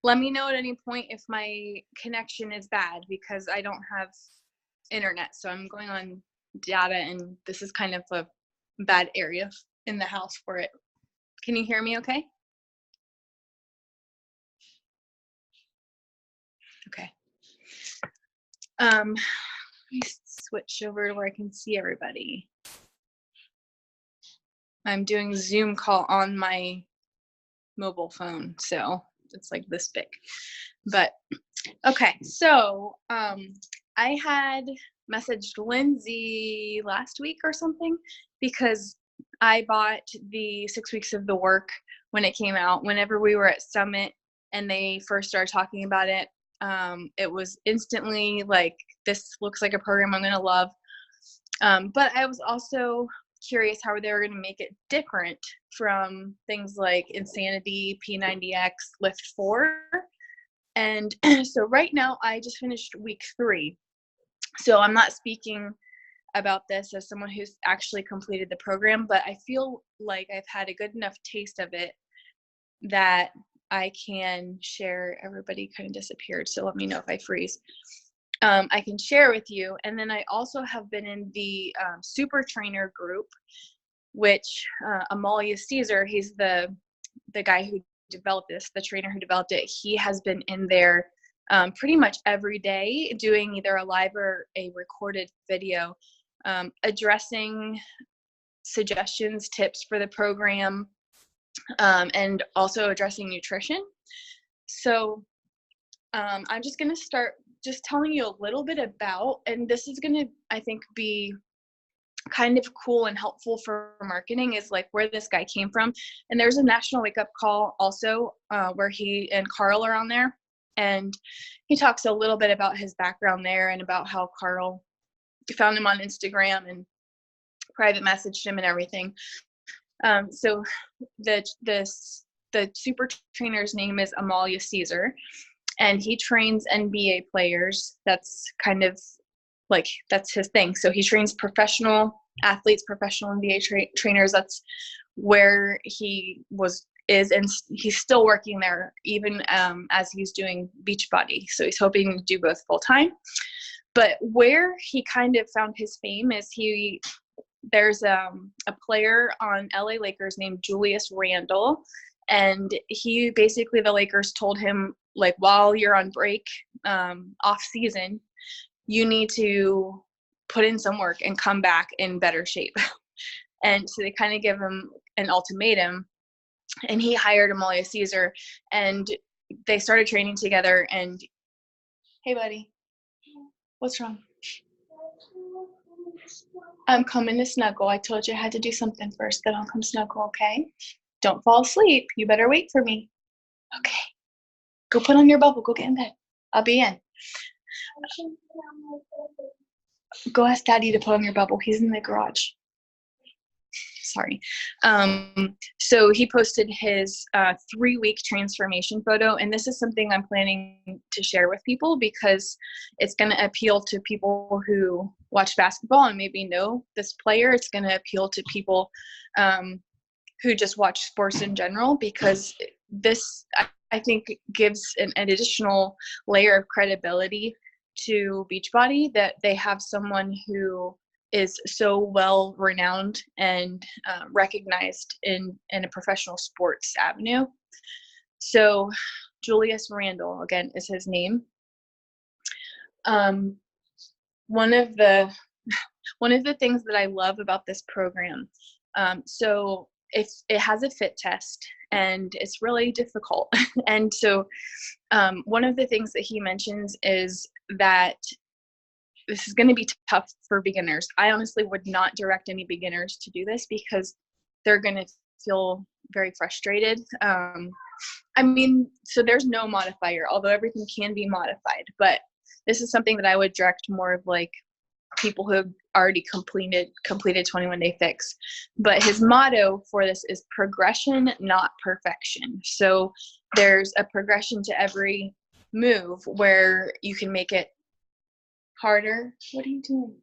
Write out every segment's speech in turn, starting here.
let me know at any point if my connection is bad, because I don't have internet. So I'm going on data, and this is kind of a bad area in the house for it. Can you hear me okay? Okay. Let me switch over to where I can see everybody. I'm doing Zoom call on my mobile phone, so it's like this big. But okay, so I had messaged Lindsay last week or something, because I bought the 6 weeks of the work when it came out. Whenever we were at Summit and they first started talking about it, it was instantly like, this looks like a program I'm going to love. But I was also curious how they were going to make it different from things like Insanity, P90X, Lift 4. And so right now I just finished week 3. So I'm not speaking about this as someone who's actually completed the program, but I feel like I've had a good enough taste of it that I can share. Everybody kind of disappeared, so let me know if I freeze. I can share with you. And then I also have been in the super trainer group, which Amalia Caesar, he's the guy who developed this, the trainer who developed it. He has been in there pretty much every day doing either a live or a recorded video, addressing suggestions, tips for the program, and also addressing nutrition. So I'm just going to start just telling you a little bit about, and this is going to, I think, be kind of cool and helpful for marketing, is like where this guy came from. And there's a National Wake Up Call also where he and Carl are on there. And he talks a little bit about his background there and about how Carl found him on Instagram and private messaged him and everything. So the super trainer's name is Amalia Caesar, and he trains NBA players. That's kind of like, that's his thing. So he trains professional athletes, professional NBA trainers. That's where he is, and he's still working there even as he's doing Beachbody. So he's hoping to do both full time. But where he kind of found his fame is there's a player on LA Lakers named Julius Randle, and he basically, the Lakers told him, like, while you're on break, off season, you need to put in some work and come back in better shape. And so they kind of give him an ultimatum, and he hired Amalia Caesar, and they started training together. And hey buddy, what's wrong? I'm coming to snuggle. I told you I had to do something first, then I'll come snuggle, okay? Don't fall asleep. You better wait for me. Okay. Go put on your bubble. Go get in bed. I'll be in. Go ask Daddy to put on your bubble. He's in the garage. Sorry. So he posted his 3-week transformation photo, and this is something I'm planning to share with people because it's going to appeal to people who watch basketball and maybe know this player. It's going to appeal to people who just watch sports in general, because this, I think, gives an additional layer of credibility to Beachbody, that they have someone who is so well renowned and recognized in a professional sports avenue. So Julius Randle, again, is his name. One of the things that I love about this program, so it has a fit test, and it's really difficult. And so one of the things that he mentions is that this is going to be tough for beginners. I honestly would not direct any beginners to do this because they're going to feel very frustrated. I mean, so there's no modifier, although everything can be modified. But this is something that I would direct more of like people who have already completed 21-day fix. But his motto for this is progression, not perfection. So there's a progression to every move where you can make it harder. What are you doing?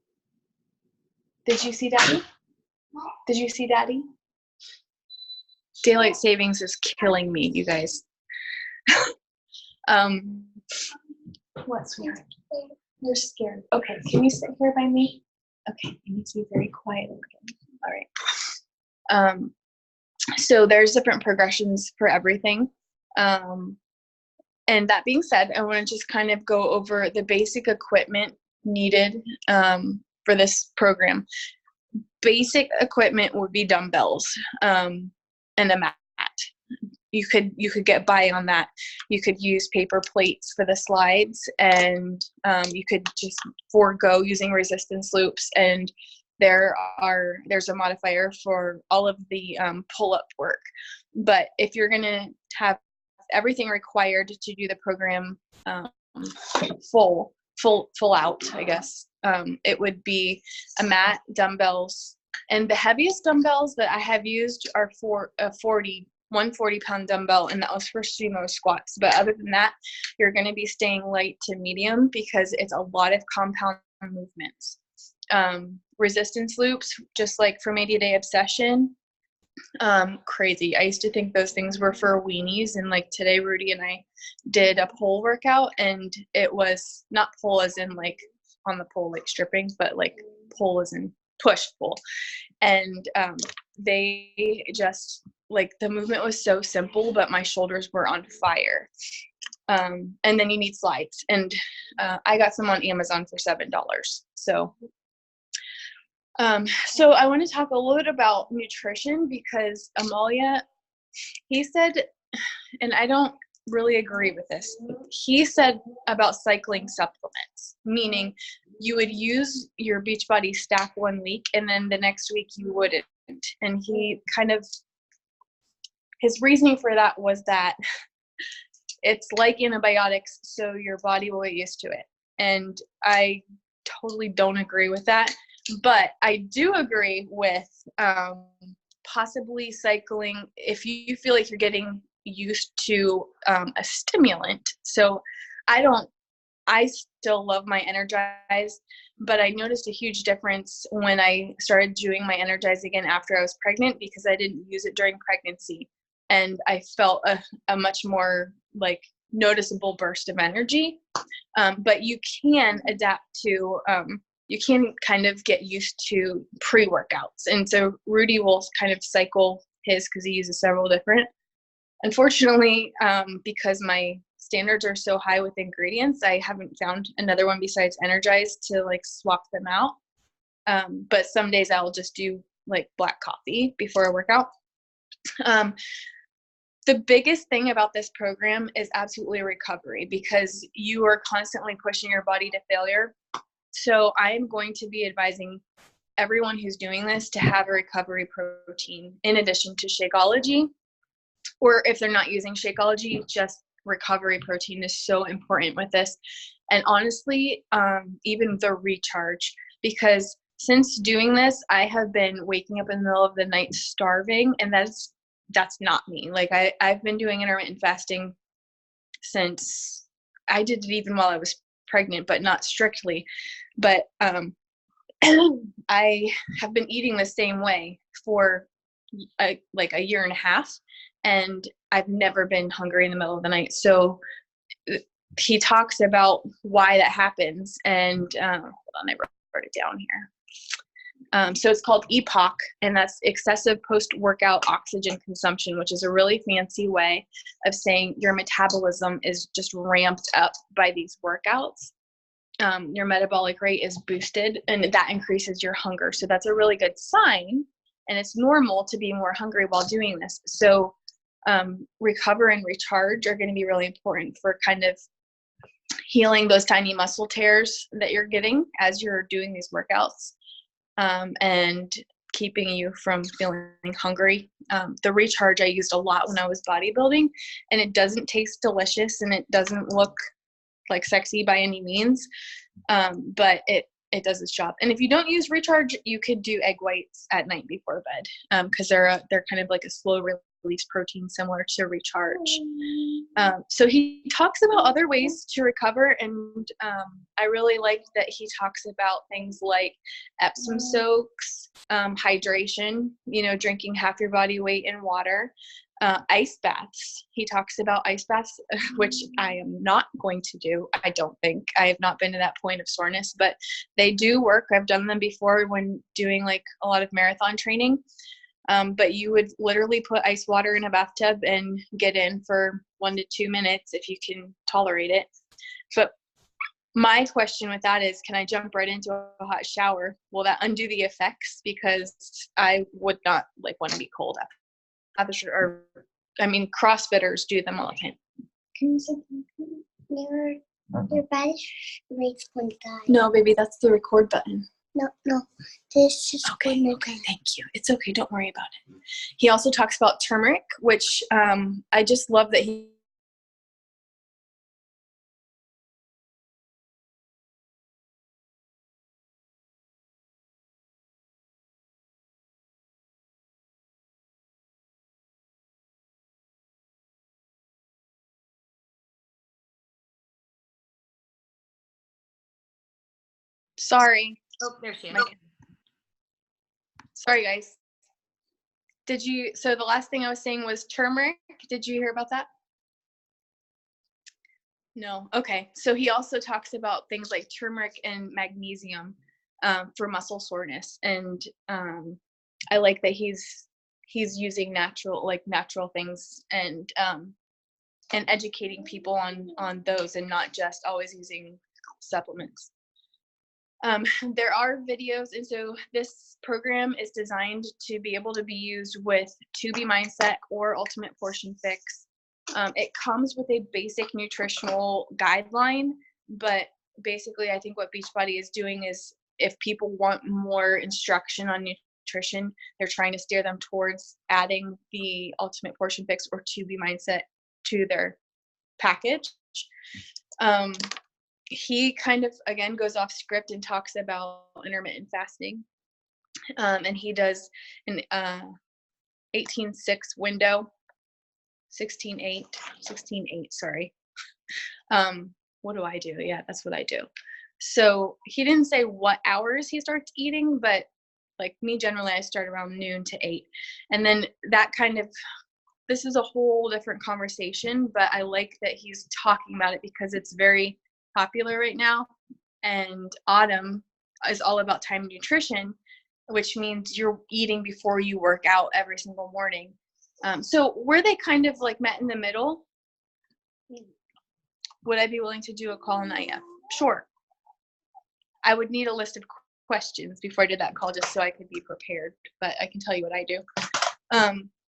Did you see Daddy? Did you see Daddy? Daylight savings is killing me, you guys. Um, what, sweetheart? You're scared. Okay, can you sit here by me? Okay, you need to be very quiet. Okay. All right. So there's different progressions for everything. And that being said, I want to just kind of go over the basic equipment needed for this program. Basic equipment would be dumbbells and a mat. You could get by on that. You could use paper plates for the slides, and you could just forego using resistance loops. And there's a modifier for all of the pull-up work. But if you're gonna have everything required to do the program full out, I guess, it would be a mat, dumbbells, and the heaviest dumbbells that I have used are for a 140-pound dumbbell, and that was for sumo squats. But other than that, you're going to be staying light to medium because it's a lot of compound movements. Resistance loops, just like from 80-Day Obsession, crazy. I used to think those things were for weenies, and like today Rudy and I did a pole workout, and it was not pole as in like on the pole like stripping, but like pole as in push pull. And they just, like, the movement was so simple, but my shoulders were on fire. And then you need slides, and I got some on Amazon for $7. So I want to talk a little bit about nutrition, because Amalia, he said, and I don't really agree with this, he said about cycling supplements, meaning you would use your Beachbody stack 1 week and then the next week you wouldn't. And he kind of, his reasoning for that was that it's like antibiotics, so your body will get used to it. And I totally don't agree with that. But I do agree with possibly cycling if you feel like you're getting used to a stimulant. So I still love my Energize, but I noticed a huge difference when I started doing my Energize again after I was pregnant, because I didn't use it during pregnancy. And I felt a much more like noticeable burst of energy. But you can adapt to, you can kind of get used to pre-workouts. And so Rudy will kind of cycle his because he uses several different. Unfortunately, because my standards are so high with ingredients, I haven't found another one besides Energize to like swap them out. But some days I'll just do like black coffee before a workout. The biggest thing about this program is absolutely recovery, because you are constantly pushing your body to failure. So I am going to be advising everyone who's doing this to have a recovery protein in addition to Shakeology, or if they're not using Shakeology, just recovery protein is so important with this. And honestly, even the recharge, because since doing this, I have been waking up in the middle of the night starving, and that's not me. Like I've been doing intermittent fasting since, I did it even while I was pregnant, but not strictly. But I have been eating the same way for like a year and a half, and I've never been hungry in the middle of the night. So he talks about why that happens, and hold on, I wrote it down here. So it's called EPOC, and that's excessive post-workout oxygen consumption, which is a really fancy way of saying your metabolism is just ramped up by these workouts. Your metabolic rate is boosted, and that increases your hunger. So that's a really good sign, and it's normal to be more hungry while doing this. So recover and recharge are going to be really important for kind of healing those tiny muscle tears that you're getting as you're doing these workouts. And keeping you from feeling hungry. The recharge I used a lot when I was bodybuilding, and it doesn't taste delicious and it doesn't look like sexy by any means, but it does its job. And if you don't use recharge, you could do egg whites at night before bed, because they're kind of like a slow release protein similar to recharge. So he talks about other ways to recover, and I really like that he talks about things like Epsom soaks, hydration, drinking half your body weight in water, Ice baths. He talks about ice baths, which I am not going to do. I don't think. I have not been to that point of soreness, but they do work. I've done them before when doing like a lot of marathon training. But you would literally put ice water in a bathtub and get in for 1 to 2 minutes if you can tolerate it. But my question with that is, can I jump right into a hot shower? Will that undo the effects? Because I would not like want to be cold after. Or, I mean, CrossFitters do them all the time. Can you say your battery rate's going to die? No, baby, that's the record button. No. This is okay. Thank you. It's okay. Don't worry about it. He also talks about turmeric, which I just love that he. Sorry. Oh, there she is. Sorry, guys. So the last thing I was saying was turmeric. Did you hear about that? No. Okay. So he also talks about things like turmeric and magnesium for muscle soreness. And I like that he's using natural things and educating people on those and not just always using supplements. There are videos, and so this program is designed to be able to be used with 2B Mindset or Ultimate Portion Fix. It comes with a basic nutritional guideline, but basically I think what Beachbody is doing is if people want more instruction on nutrition, they're trying to steer them towards adding the Ultimate Portion Fix or 2B Mindset to their package. He kind of, again, goes off script and talks about intermittent fasting. And he does an 18-6 window, 16-8, sorry. What do I do? Yeah, that's what I do. So he didn't say what hours he starts eating, but like me, generally, I start around noon to 8. And then that kind of, this is a whole different conversation, but I like that he's talking about it because it's very popular right now, and autumn is all about time nutrition, which means you're eating before you work out every single morning. So were they kind of like met in the middle? Would I be willing to do a call on that? Yeah, sure. I would need a list of questions before I did that call just so I could be prepared, but I can tell you what I do.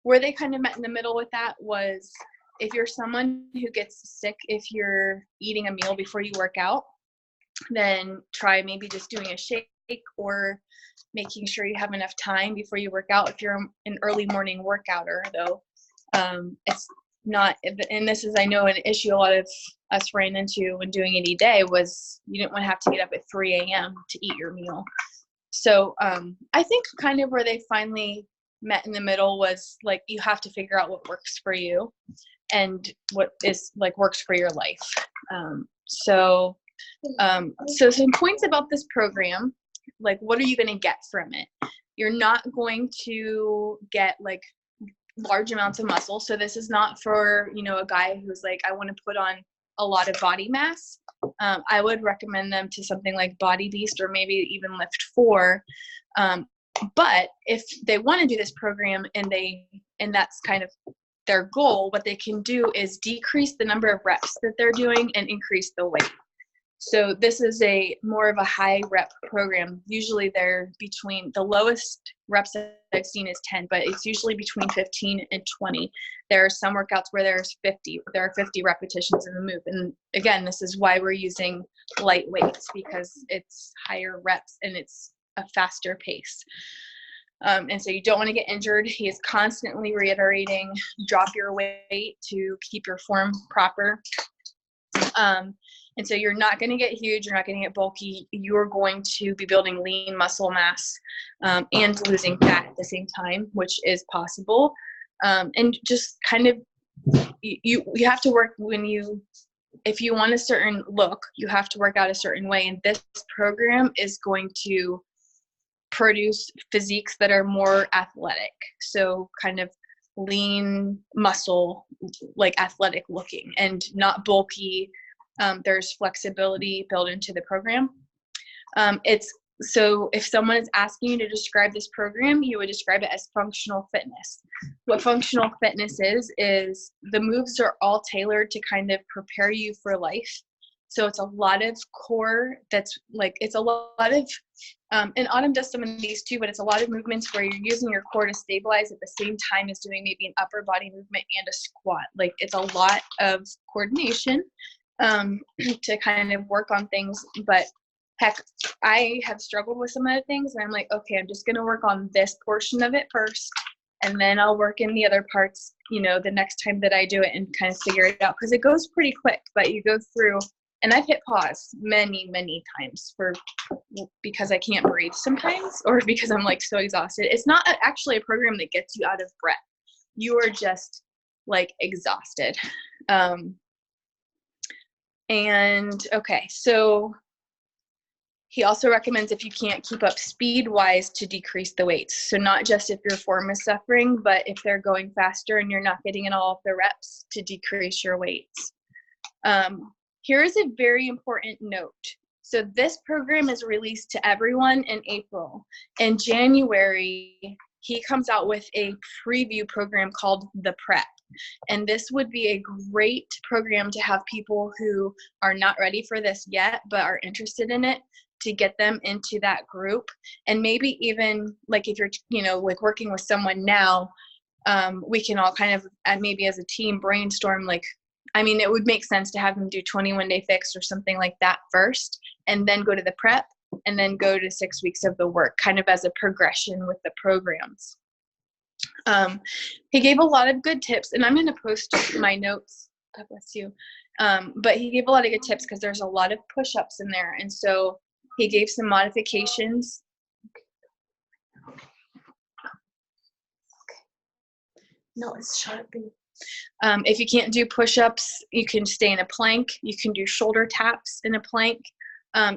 Where they kind of met in the middle with that was, if you're someone who gets sick if you're eating a meal before you work out, then try maybe just doing a shake or making sure you have enough time before you work out. If you're an early morning workouter, though, it's not, and this is, I know, an issue a lot of us ran into when doing it day was you didn't want to have to get up at 3 a.m. to eat your meal. So I think kind of where they finally met in the middle was like, you have to figure out what works for you and what is like works for your life. So some points about this program, like what are you going to get from it? You're not going to get like large amounts of muscle. So this is not for, a guy who's like, I want to put on a lot of body mass. I would recommend them to something like Body Beast or maybe even Lift 4. But if they want to do this program and that's kind of their goal, what they can do is decrease the number of reps that they're doing and increase the weight. So this is more of a high rep program. Usually they're between, the lowest reps that I've seen is 10, but it's usually between 15 and 20. There are some workouts where there are 50 repetitions in the move. And again, this is why we're using light weights, because it's higher reps and it's a faster pace. And so you don't want to get injured. He is constantly reiterating, drop your weight to keep your form proper. And so you're not going to get huge. You're not going to get bulky. You're going to be building lean muscle mass and losing fat at the same time, which is possible. And just kind of, you have to work if you want a certain look, you have to work out a certain way. And this program is going to produce physiques that are more athletic. So kind of lean muscle, like athletic looking and not bulky. There's flexibility built into the program. So if someone is asking you to describe this program, you would describe it as functional fitness. What functional fitness is the moves are all tailored to kind of prepare you for life. So it's a lot of core that's like, it's a lot of, and Autumn does some of these too, but it's a lot of movements where you're using your core to stabilize at the same time as doing maybe an upper body movement and a squat. Like it's a lot of coordination to kind of work on things, but heck, I have struggled with some of the things and I'm like, okay, I'm just going to work on this portion of it first. And then I'll work in the other parts, you know, the next time that I do it and kind of figure it out. Cause it goes pretty quick, but you go through, and I've hit pause many, many times because I can't breathe sometimes, or because I'm like so exhausted. It's not actually a program that gets you out of breath. You are just like exhausted. And okay, so he also recommends if you can't keep up speed-wise to decrease the weights. So not just if your form is suffering, but if they're going faster and you're not getting in all of the reps, to decrease your weights. Here is a very important note. So this program is released to everyone in April. In January, he comes out with a preview program called The Prep. And this would be a great program to have people who are not ready for this yet, but are interested in it, to get them into that group. And maybe even like if you're, you know, like working with someone now, we can all kind of maybe as a team brainstorm, like, I mean, it would make sense to have them do 21 Day Fix or something like that first, and then go to the prep, and then go to 6 weeks of the work, kind of as a progression with the programs. He gave a lot of good tips, and I'm going to post my notes. God bless you. But he gave a lot of good tips because there's a lot of push-ups in there. And so he gave some modifications. No, it's Sharpie. If you can't do push-ups, you can stay in a plank. You can do shoulder taps in a plank.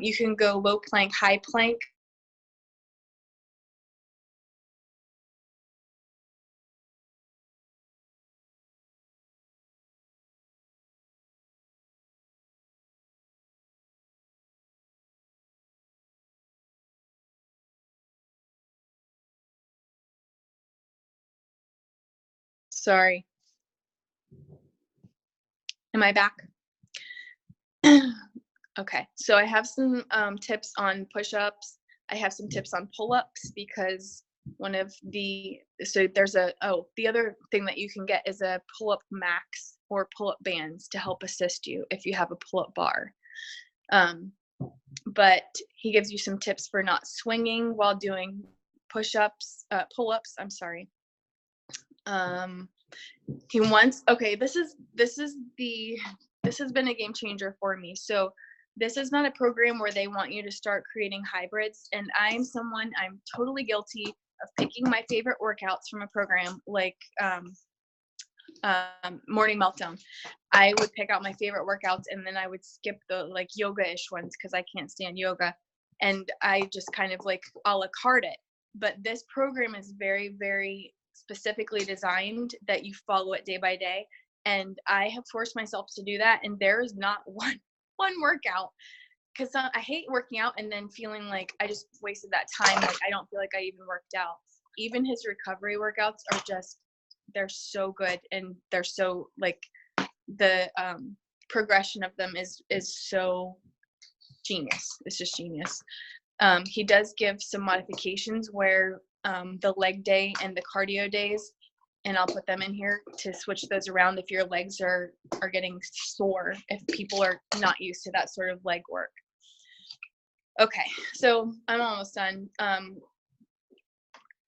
You can go low plank, high plank. Sorry. Am I back? Okay, so I have some tips on push-ups. I have some tips on pull-ups because the other thing that you can get is a pull-up max or pull-up bands to help assist you if you have a pull-up bar. But he gives you some tips for not swinging while doing push-ups, pull-ups, I'm sorry. He wants, okay, this has been a game changer for me. So this is not a program where they want you to start creating hybrids. And I'm totally guilty of picking my favorite workouts from a program like Morning Meltdown. I would pick out my favorite workouts and then I would skip the like yoga-ish ones because I can't stand yoga. And I just kind of like a la carte it. But this program is very, very specifically designed that you follow it day by day. And I have forced myself to do that. And there is not one workout, because I hate working out and then feeling like I just wasted that time. Like I don't feel like I even worked out. Even his recovery workouts are just, they're so good. And they're so like the progression of them is so genius. It's just genius. He does give some modifications where the leg day and the cardio days, and I'll put them in here to switch those around if your legs are getting sore, if people are not used to that sort of leg work. Okay, so I'm almost done.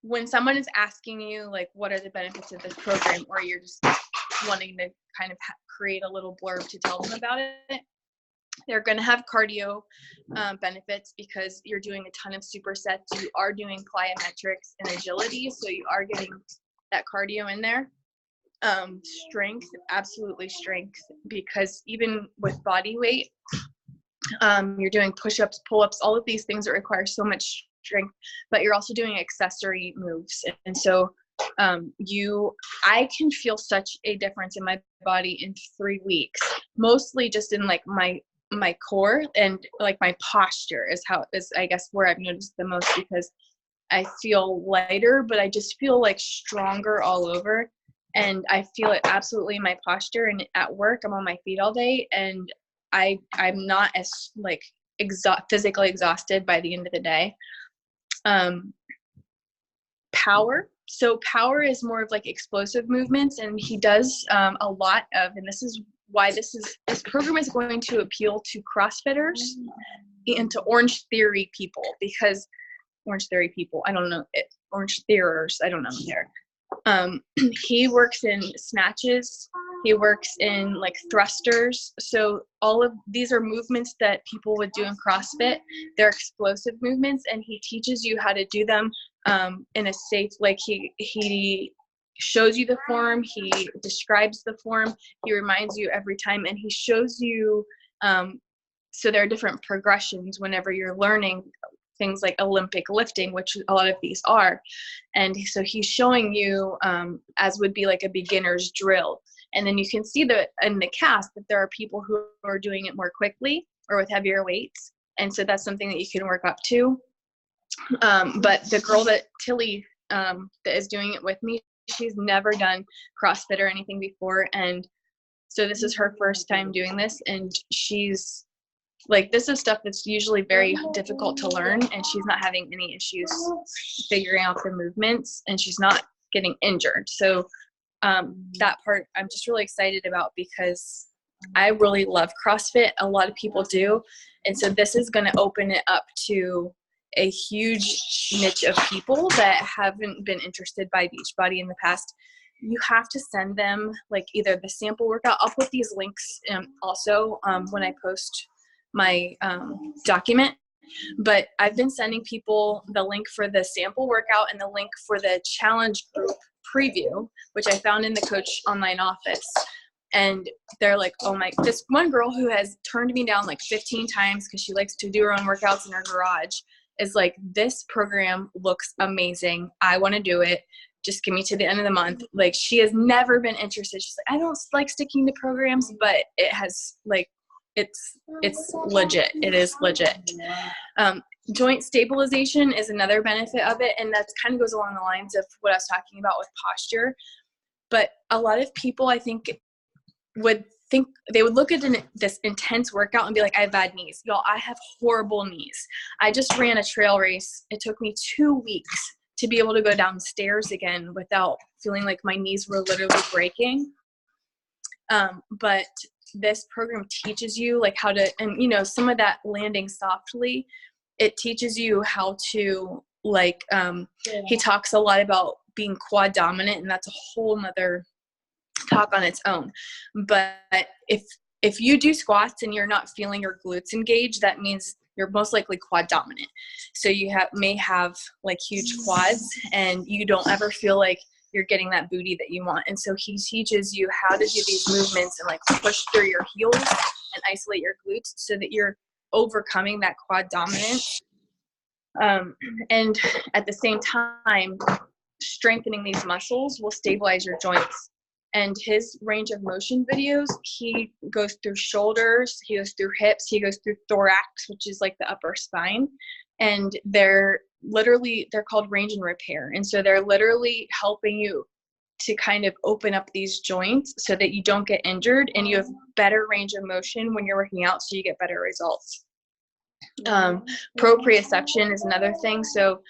When someone is asking you, like, what are the benefits of this program, or you're just wanting to kind of create a little blurb to tell them about it, they're going to have cardio benefits because you're doing a ton of supersets. You are doing plyometrics and agility, so you are getting that cardio in there. Strength, absolutely strength, because even with body weight, you're doing push-ups, pull-ups, all of these things that require so much strength, but you're also doing accessory moves. And so I can feel such a difference in my body in 3 weeks, mostly just in like my core and like my posture is I guess where I've noticed the most, because I feel lighter, but I just feel like stronger all over. And I feel it absolutely in my posture, and at work I'm on my feet all day, and I'm not as like physically exhausted by the end of the day. Power. So power is more of like explosive movements, and he does a lot of, and this is why this program is going to appeal to CrossFitters and to Orange Theory people, because Orange Theory people, I don't know, Orange Theorers, I don't know there. He works in snatches, he works in like thrusters. So all of these are movements that people would do in CrossFit. They're explosive movements, and he teaches you how to do them in a safe, like he shows you the form, he describes the form, he reminds you every time, and he shows you, so there are different progressions whenever you're learning things like Olympic lifting, which a lot of these are. And so he's showing you as would be like a beginner's drill. And then you can see that in the cast that there are people who are doing it more quickly or with heavier weights. And so that's something that you can work up to. But the girl that Tilly that is doing it with me, she's never done CrossFit or anything before. And so this is her first time doing this. And she's like, this is stuff that's usually very difficult to learn, and she's not having any issues figuring out the movements, and she's not getting injured. So that part I'm just really excited about, because I really love CrossFit. A lot of people do. And so this is going to open it up to a huge niche of people that haven't been interested by Beachbody in the past. You have to send them like either the sample workout. I'll put these links also when I post my document, but I've been sending people the link for the sample workout and the link for the challenge group preview, which I found in the coach online office. And they're like, oh my, this one girl who has turned me down like 15 times because she likes to do her own workouts in her garage is like, this program looks amazing, I want to do it, just give me to the end of the month. Like, she has never been interested. She's like, I don't like sticking to programs, but it has like, it's legit. It is legit. Joint stabilization is another benefit of it, and that kind of goes along the lines of what I was talking about with posture. But a lot of people, I think they would look at this intense workout and be like, I have bad knees. Y'all, I have horrible knees. I just ran a trail race. It took me 2 weeks to be able to go downstairs again without feeling like my knees were literally breaking. But this program teaches you like how to, and you know, some of that landing softly, it teaches you how to like, he talks a lot about being quad dominant, and that's a whole nother talk on its own. But if you do squats and you're not feeling your glutes engaged, that means you're most likely quad dominant. So you may have like huge quads, and you don't ever feel like you're getting that booty that you want. And so he teaches you how to do these movements and like push through your heels and isolate your glutes so that you're overcoming that quad dominance. And at the same time, strengthening these muscles will stabilize your joints. And his range of motion videos, he goes through shoulders, he goes through hips, he goes through thorax, which is like the upper spine. And they're called range and repair. And so they're literally helping you to kind of open up these joints so that you don't get injured and you have better range of motion when you're working out, so you get better results. Proprioception is another thing. So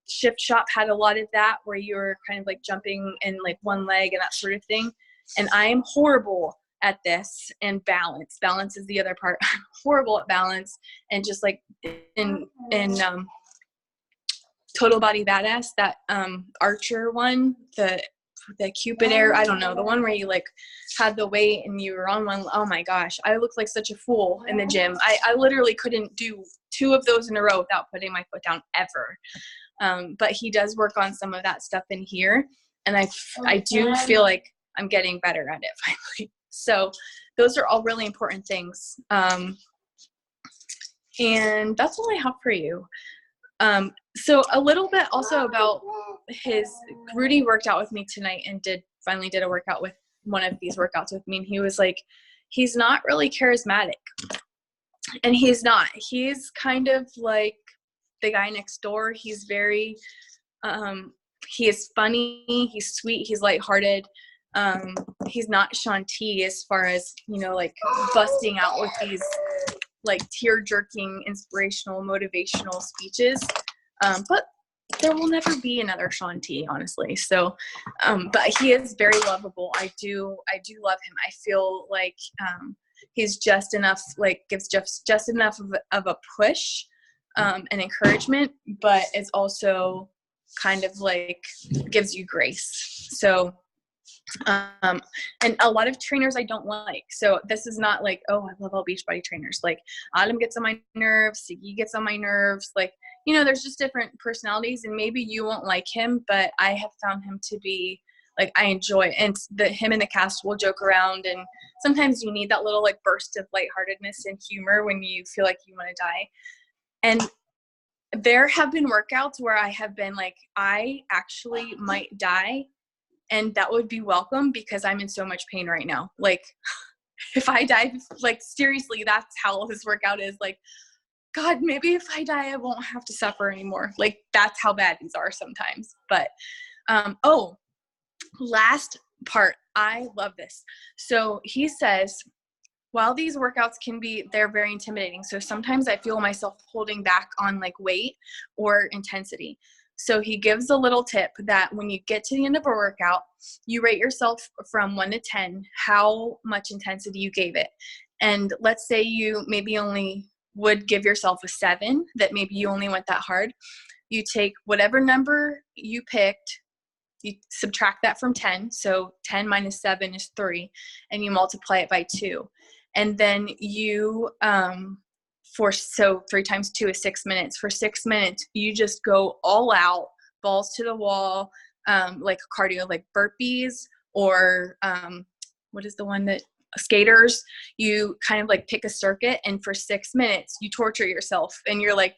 Shift Shop had a lot of that, where you're kind of like jumping in like one leg and that sort of thing. And I am horrible at this. And balance is the other part. I'm horrible at balance. And just like in Total Body Badass, that archer one, the Cupid Air, I don't know, the one where you like had the weight and you were on one. Oh my gosh, I looked like such a fool in the gym. I literally couldn't do 2 of those in a row without putting my foot down ever. But he does work on some of that stuff in here, and I do feel like I'm getting better at it finally. So those are all really important things. And that's all I have for you. So a little bit also about Rudy worked out with me tonight and finally did a workout with one of these workouts with me. And he was like, he's not really charismatic. And he's not. He's kind of like the guy next door. He's very, he is funny. He's sweet. He's lighthearted. He's not Shanti as far as, like busting out with these like tear-jerking, inspirational, motivational speeches. But there will never be another Shanti, honestly. So, but he is very lovable. I do love him. I feel like he's just enough, like gives just enough of a push and encouragement, but it's also kind of like gives you grace. So, and a lot of trainers I don't like. So this is not like, oh, I love all Beachbody trainers. Like Adam gets on my nerves, Siggy gets on my nerves. Like, there's just different personalities, and maybe you won't like him, but I have found him to be like, I enjoy it. And him and the cast will joke around, and sometimes you need that little like burst of lightheartedness and humor when you feel like you want to die. And there have been workouts where I have been like, I actually might die. And that would be welcome because I'm in so much pain right now. Like, if I die, like, seriously, that's how this workout is. Like, God, maybe if I die, I won't have to suffer anymore. Like, that's how bad these are sometimes. But, last part. I love this. So he says, while these workouts they're very intimidating. So sometimes I feel myself holding back on like weight or intensity. So he gives a little tip that when you get to the end of a workout, you rate yourself from 1 to 10, how much intensity you gave it. And let's say you maybe only would give yourself a 7, that maybe you only went that hard. You take whatever number you picked, you subtract that from 10. So 10 minus 7 is 3, and you multiply it by 2. And then you, 3 times 2 is 6 minutes. For 6 minutes, you just go all out, balls to the wall, like cardio, like burpees, or what is the one that skaters? You kind of like pick a circuit, and for 6 minutes, you torture yourself. And you're like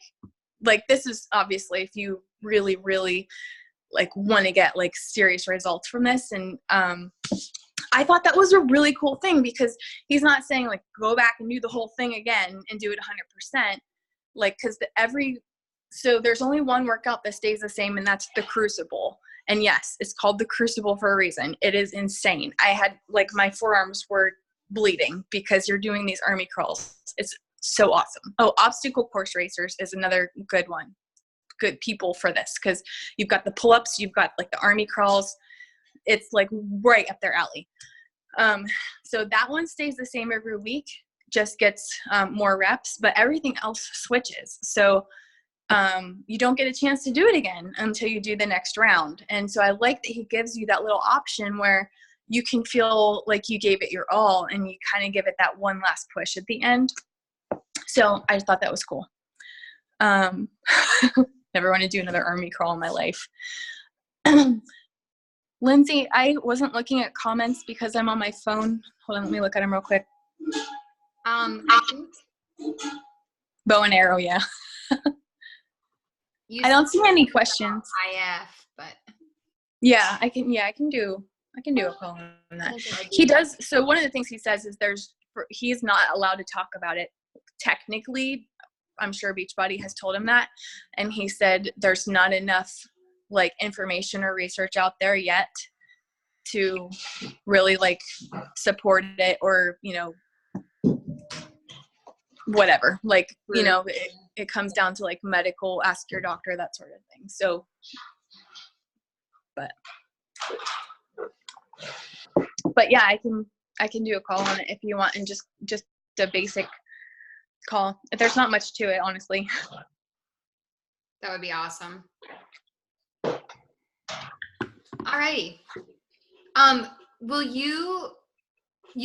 this is obviously if you really, really like want to get like serious results from this. And I thought that was a really cool thing because he's not saying like go back and do the whole thing again and do it 100%. Like, because so there's only one workout that stays the same, and that's the Crucible. And yes, it's called the Crucible for a reason. It is insane. I had like my forearms were bleeding because you're doing these army crawls. It's so awesome. Oh, obstacle course racers is another good one. Good people for this because you've got the pull-ups, you've got like the army crawls. It's like right up their alley. So that one stays the same every week, just gets more reps, but everything else switches. So you don't get a chance to do it again until you do the next round. And so I like that he gives you that little option where you can feel like you gave it your all and you kind of give it that one last push at the end. So I just thought that was cool. Never want to do another army crawl in my life. Lindsay, I wasn't looking at comments because I'm on my phone. Hold on, let me look at them real quick. I think Bow and arrow, yeah. I don't see any questions. IF, but yeah, I can do a call on that. He does. So one of the things he says is he's not allowed to talk about it technically. I'm sure Beachbody has told him that, and he said there's not enough like information or research out there yet to really like support it or whatever, like it comes down to like medical, ask your doctor, that sort of thing. So but yeah, I can do a call on it if you want, and just a basic call. There's not much to it, honestly. that would be awesome. Alrighty. Will you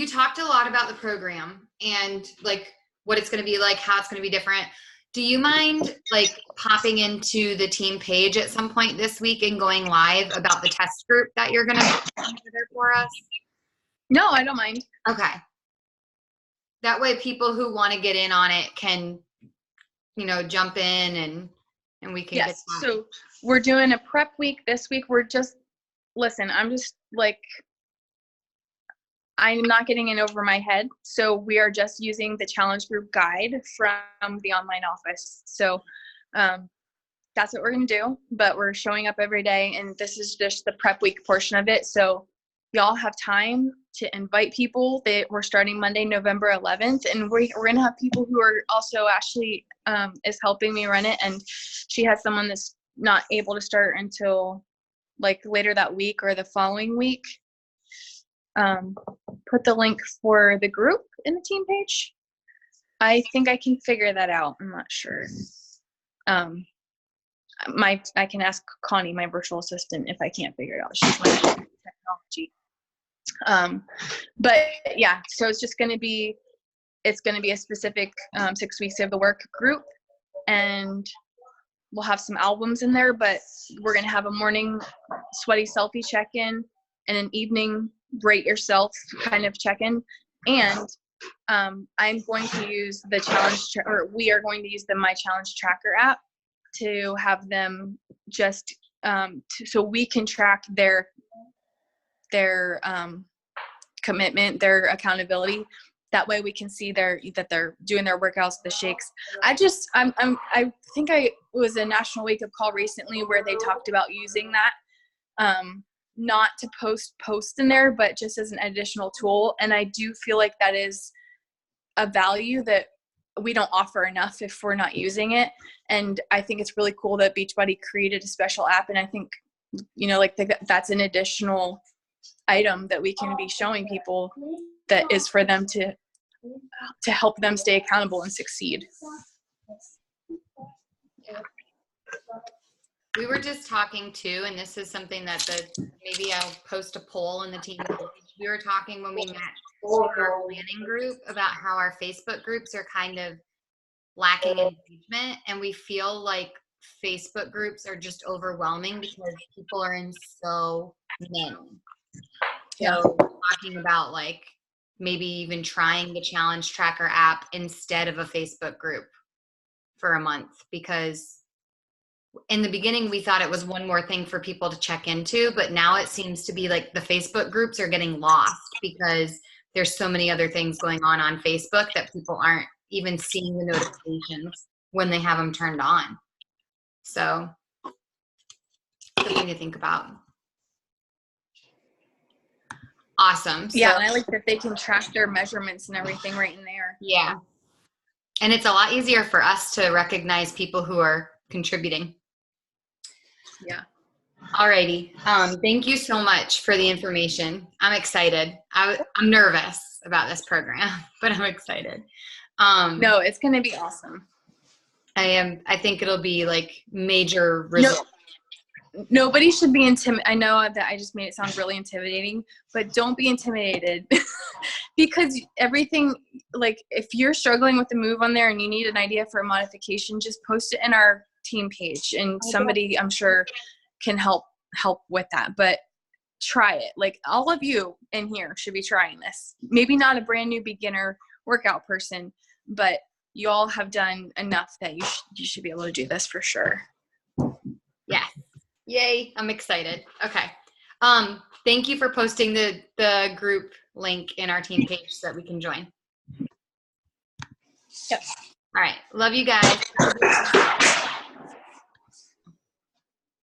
talked a lot about the program and like what it's going to be like, how it's going to be different. Do you mind like popping into the team page at some point this week and going live about the test group that you're going to put together for us? No, I don't mind. Okay. That way people who want to get in on it can, jump in and and we can get Yes. that. So we're doing a prep week this week. Listen, I'm just like, I'm not getting in over my head. So we are just using the challenge group guide from the online office. So that's what we're going to do, but we're showing up every day, and this is just the prep week portion of it. So y'all have time to invite people. We're starting Monday, November 11th, and we're going to have people who are also, Ashley is helping me run it, and she has someone that's not able to start until like later that week or the following week. Put the link for the group in the team page. I think I can figure that out. I'm not sure. I can ask Connie, my virtual assistant, if I can't figure it out. She's my technology. But yeah, so it's going to be a specific 6 weeks of the work group, and we'll have some albums in there, but we're going to have a morning sweaty selfie check-in and an evening rate yourself kind of check-in. And I'm going to use the we are going to use the My Challenge Tracker app to have them just so we can track their commitment, their accountability. That way we can see that they're doing their workouts, the shakes. I think it was a National Wake Up Call recently where they talked about using that, not to post in there, but just as an additional tool. And I do feel like that is a value that we don't offer enough if we're not using it. And I think it's really cool that Beachbody created a special app. And I think, that's an additional item that we can be showing people that is for them to help them stay accountable and succeed. We were just talking too, and this is something that maybe I'll post a poll in the team page. We were talking when we met our planning group about how our Facebook groups are kind of lacking engagement, and we feel like Facebook groups are just overwhelming because people are in so many. Yeah. So talking about like maybe even trying the Challenge Tracker app instead of a Facebook group for a month, because in the beginning we thought it was one more thing for people to check into, but now it seems to be like the Facebook groups are getting lost because there's so many other things going on Facebook that people aren't even seeing the notifications when they have them turned on. So something to think about. Awesome. Yeah, and I like that they can track their measurements and everything right in there. Yeah. And it's a lot easier for us to recognize people who are contributing. Yeah. Alrighty. Thank you so much for the information. I'm excited. I'm nervous about this program, but I'm excited. No, it's going to be awesome. I think it'll be like major results. Nobody should be intimidated. I know that I just made it sound really intimidating, but don't be intimidated because everything, like if you're struggling with the move on there and you need an idea for a modification, just post it in our team page and somebody I'm sure can help with that. But try it. Like all of you in here should be trying this. Maybe not a brand new beginner workout person, but you all have done enough that you should be able to do this for sure. Yeah. Yay. I'm excited. Okay. Thank you for posting the group link in our team page so that we can join. Yep. All right. Love you guys.